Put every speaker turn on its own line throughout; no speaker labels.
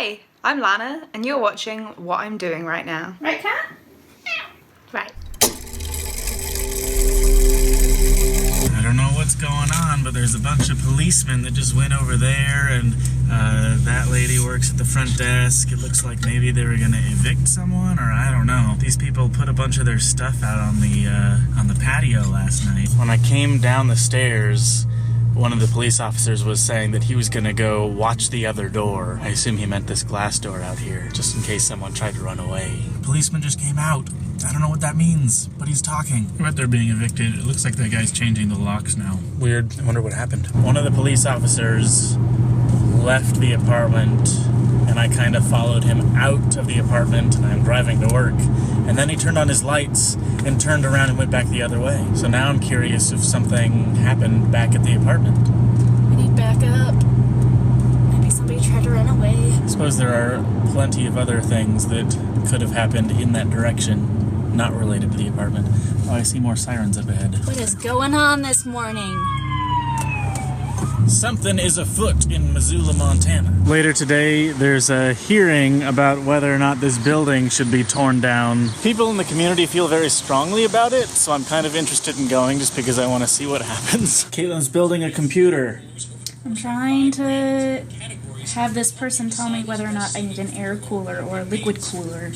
Hi, I'm Lanna, and you're watching What I'm Doing Right Now.
Right, Kat?
Right.
I don't know what's going on, but there's a bunch of policemen that just went over there, and that lady works at the front desk. It looks like maybe they were gonna evict someone, or I don't know. These people put a bunch of their stuff out on the patio last night. When I came down the stairs, one of the police officers was saying that he was gonna go watch the other door. I assume he meant this glass door out here, just in case someone tried to run away. The policeman just came out. I don't know what that means, but he's talking. I bet they're being evicted. It looks like that guy's changing the locks now. Weird. I wonder what happened. One of the police officers left the apartment, and I kind of followed him out of the apartment, and I'm driving to work. And then he turned on his lights and turned around and went back the other way. So now I'm curious if something happened back at the apartment.
We need backup. Maybe somebody tried to run away.
I suppose there are plenty of other things that could have happened in that direction, not related to the apartment. Oh, I see more sirens up ahead.
What is going on this morning?
Something is afoot in Missoula, Montana. Later today, there's a hearing about whether or not this building should be torn down. People in the community feel very strongly about it, so I'm kind of interested in going just because I want to see what happens. Katelyn's building a computer.
I'm trying to have this person tell me whether or not I need an air cooler or a liquid cooler.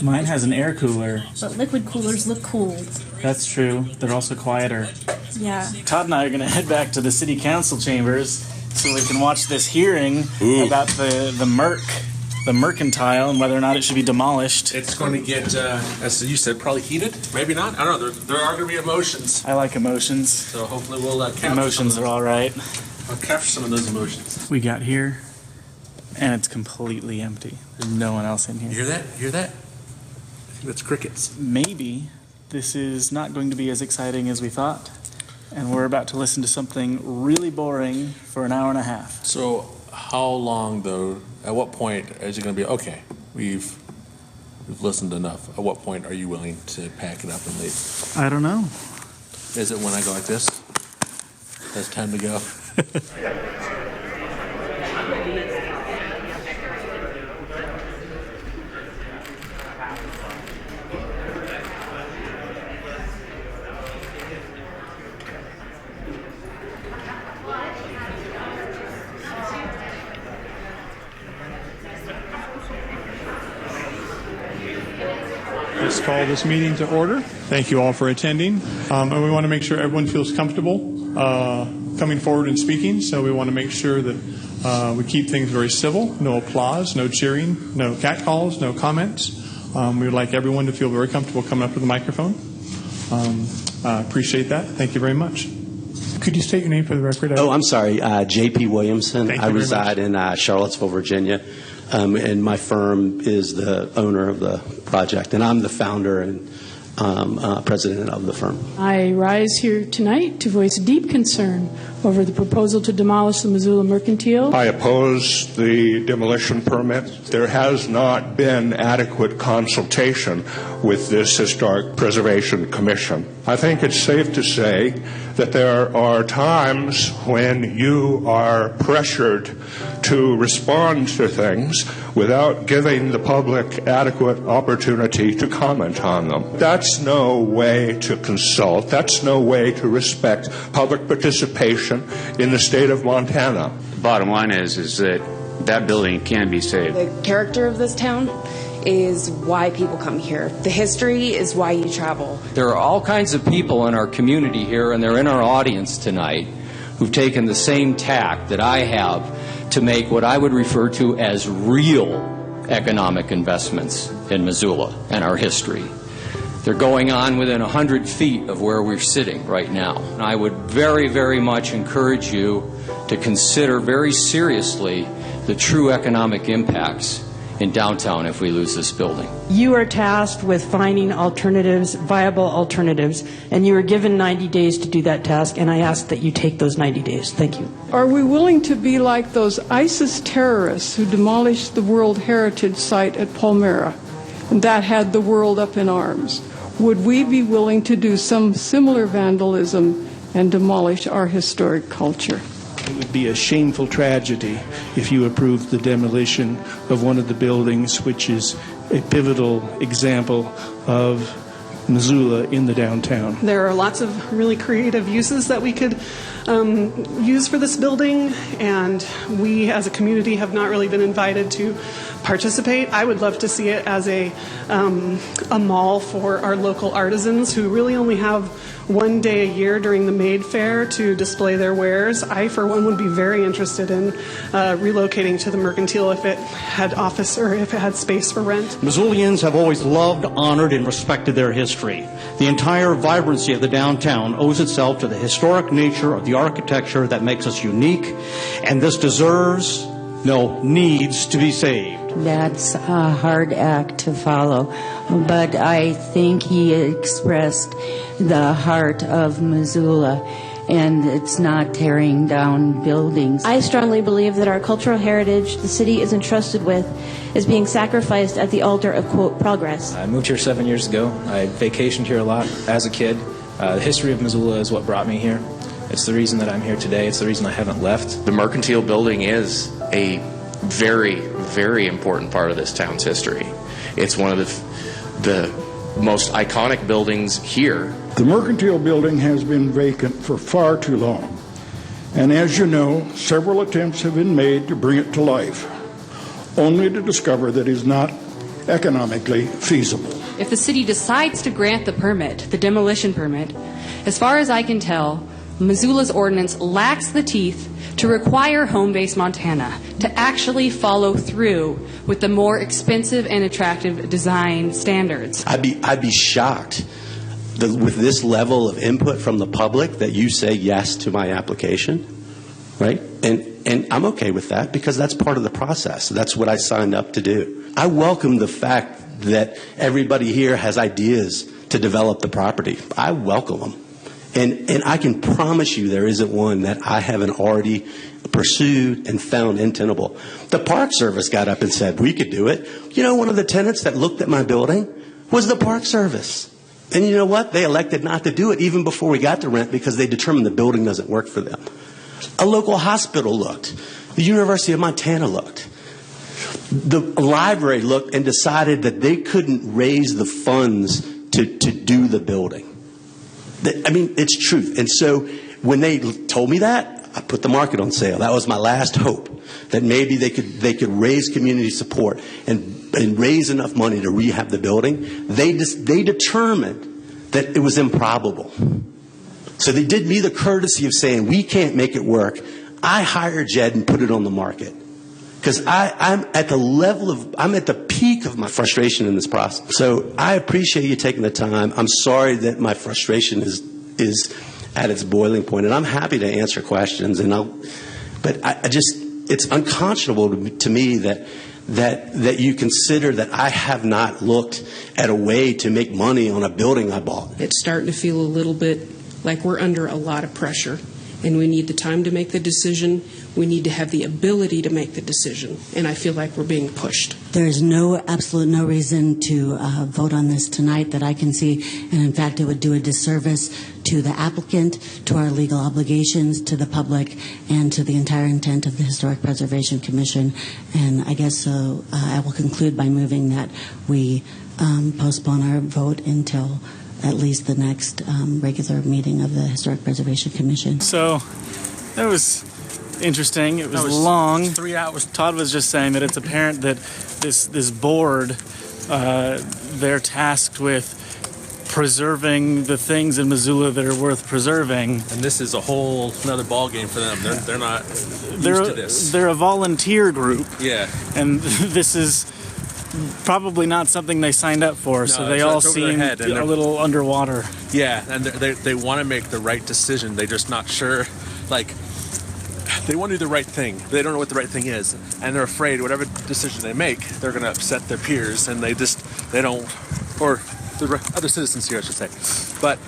Mine has an air cooler.
But liquid coolers look cool.
That's true. They're also quieter.
Yeah.
Todd and I are going to head back to the city council chambers so we can watch this hearing about the Mercantile and whether or not it should be demolished.
It's going to get, as you said, probably heated. Maybe not. I don't know. There are going to be emotions.
I like emotions.
So hopefully we'll capture
Emotions are all right.
I'll capture some of those emotions.
We got here, and it's completely empty. There's no one else in here.
You hear that? You hear that? I think that's crickets.
Maybe this is not going to be as exciting as we thought, and we're about to listen to something really boring for an hour and a half.
So how long, though, at what point is it going to be, okay, we've listened enough. At what point are you willing to pack it up and leave?
I don't know.
Is it when I go like this? That's time to go.
Let's call this meeting to order. Thank you all for attending. And we want to make sure everyone feels comfortable coming forward and speaking. So we want to make sure that we keep things very civil. No applause, no cheering, no catcalls, no comments. We would like everyone to feel very comfortable coming up to the microphone. Appreciate that. Thank you very much. Could you state your name for the record?
I'm sorry. J.P. Williamson.
Thank you
I
very
reside in Charlottesville, Virginia. And my firm is the owner of the project, and I'm the founder and president of the firm.
I rise here tonight to voice deep concern over the proposal to demolish the Missoula Mercantile.
I oppose the demolition permit. There has not been adequate consultation with this Historic Preservation Commission. I think it's safe to say that there are times when you are pressured to respond to things without giving the public adequate opportunity to comment on them. That's no way to consult. That's no way to respect public participation in the state of Montana.
The bottom line is that building can be saved.
The character of this town is why people come here. The history is why you travel.
There are all kinds of people in our community here, and they're in our audience tonight, who've taken the same tack that I have to make what I would refer to as real economic investments in Missoula and our history. They're going on within 100 feet of where we're sitting right now. And I would very, very much encourage you to consider very seriously the true economic impacts in downtown if we lose this building.
You are tasked with finding alternatives, viable alternatives, and you are given 90 days to do that task, and I ask that you take those 90 days. Thank you.
Are we willing to be like those ISIS terrorists who demolished the World Heritage Site at Palmyra, and that had the world up in arms? Would we be willing to do some similar vandalism and demolish our historic culture?
It would be a shameful tragedy if you approved the demolition of one of the buildings, which is a pivotal example of Missoula in the downtown.
There are lots of really creative uses that we could use for this building, and we as a community have not really been invited to participate. I would love to see it as a mall for our local artisans who really only have one day a year during the Maid Fair to display their wares. I, for one, would be very interested in relocating to the Mercantile if it had office or if it had space for rent.
Missoulians have always loved, honored, and respected their history. The entire vibrancy of the downtown owes itself to the historic nature of the architecture that makes us unique, and this needs to be saved.
That's a hard act to follow, but I think he expressed the heart of Missoula, and it's not tearing down buildings.
I strongly believe that our cultural heritage the city is entrusted with is being sacrificed at the altar of, quote, progress.
I moved here 7 years ago. I vacationed here a lot as a kid. The history of Missoula is what brought me here. It's the reason that I'm here today. It's the reason I haven't left.
The Mercantile building is a very, very important part of this town's history. It's one of the most iconic buildings here.
The Mercantile building has been vacant for far too long. And as you know, several attempts have been made to bring it to life, only to discover that it is not economically feasible.
If the city decides to grant the permit, the demolition permit, as far as I can tell, Missoula's ordinance lacks the teeth to require Home Base Montana to actually follow through with the more expensive and attractive design standards.
I'd be shocked with this level of input from the public that you say yes to my application, right? And I'm okay with that because that's part of the process. That's what I signed up to do. I welcome the fact that everybody here has ideas to develop the property. I welcome them. And I can promise you there isn't one that I haven't already pursued and found untenable. The Park Service got up and said, we could do it. You know, one of the tenants that looked at my building was the Park Service. And you know what? They elected not to do it even before we got the rent because they determined the building doesn't work for them. A local hospital looked. The University of Montana looked. The library looked and decided that they couldn't raise the funds to do the building. I mean, it's truth. And so when they told me that, I put the market on sale. That was my last hope, that maybe they could raise community support and raise enough money to rehab the building. They determined that it was improbable. So they did me the courtesy of saying, we can't make it work. I hired Jed and put it on the market. Because I'm at the peak of my frustration in this process. So I appreciate you taking the time. I'm sorry that my frustration is at its boiling point, and I'm happy to answer questions. But it's unconscionable to me that you consider that I have not looked at a way to make money on a building I bought.
It's starting to feel a little bit like we're under a lot of pressure, and we need the time to make the decision. We need to have the ability to make the decision, and I feel like we're being pushed.
There's absolute no reason to vote on this tonight that I can see, and in fact it would do a disservice to the applicant, to our legal obligations, to the public, and to the entire intent of the Historic Preservation Commission. And I guess so I will conclude by moving that we postpone our vote until at least the next regular meeting of the Historic Preservation Commission.
So that was interesting. It was long.
3 hours.
Todd was just saying that it's apparent that this board, they're tasked with preserving the things in Missoula that are worth preserving.
And this is a whole another ball game for them. They're not used to this.
They're a volunteer group.
Yeah.
And this is probably not something they signed up for, so they all seem a little underwater.
Yeah, and they want to make the right decision. They're just not sure. Like, they want to do the right thing. They don't know what the right thing is, and they're afraid whatever decision they make, they're going to upset their peers, and they don't, or the other citizens here, I should say. But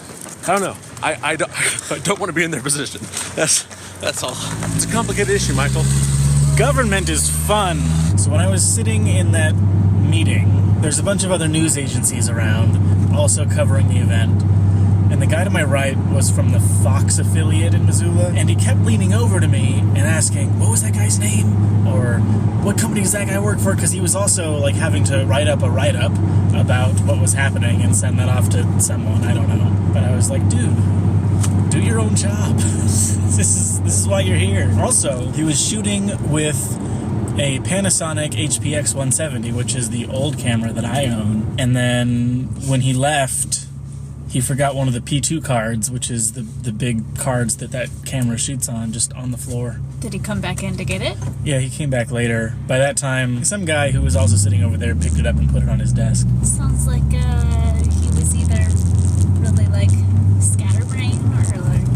I don't know. I don't want to be in their position. That's all. It's a complicated issue, Michael.
Government is fun. So when I was sitting in that meeting, there's a bunch of other news agencies around also covering the event. and the guy to my right was from the Fox affiliate in Missoula, and he kept leaning over to me and asking, what was that guy's name? Or what company does that guy work for? Because he was also like having to write up a write-up about what was happening and send that off to someone, I don't know. But I was like, dude, do your own job. This is why you're here. Also, he was shooting with a Panasonic HPX 170, which is the old camera that I own. And then when he left, he forgot one of the P2 cards, which is the big cards that camera shoots on, just on the floor.
Did he come back in to get it?
Yeah, he came back later. By that time, some guy who was also sitting over there picked it up and put it on his desk.
Sounds like he was either really like scatterbrained or like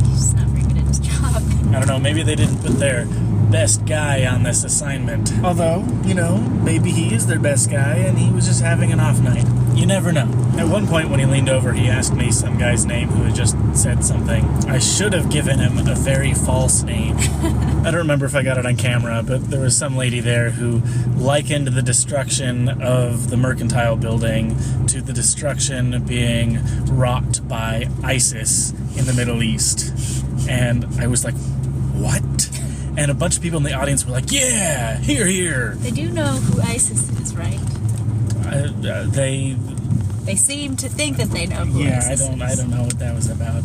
he's not very good at his job.
I don't know, maybe they didn't put their best guy on this assignment. Although, maybe he is their best guy and he was just having an off night. You never know. At one point when he leaned over, he asked me some guy's name who had just said something. I should have given him a very false name. I don't remember if I got it on camera, but there was some lady there who likened the destruction of the Mercantile building to the destruction being wrought by ISIS in the Middle East. And I was like, what? And a bunch of people in the audience were like, yeah, here.
They do know who ISIS is, right?
They
seem to think that they know who ISIS is.
I don't know what that was about.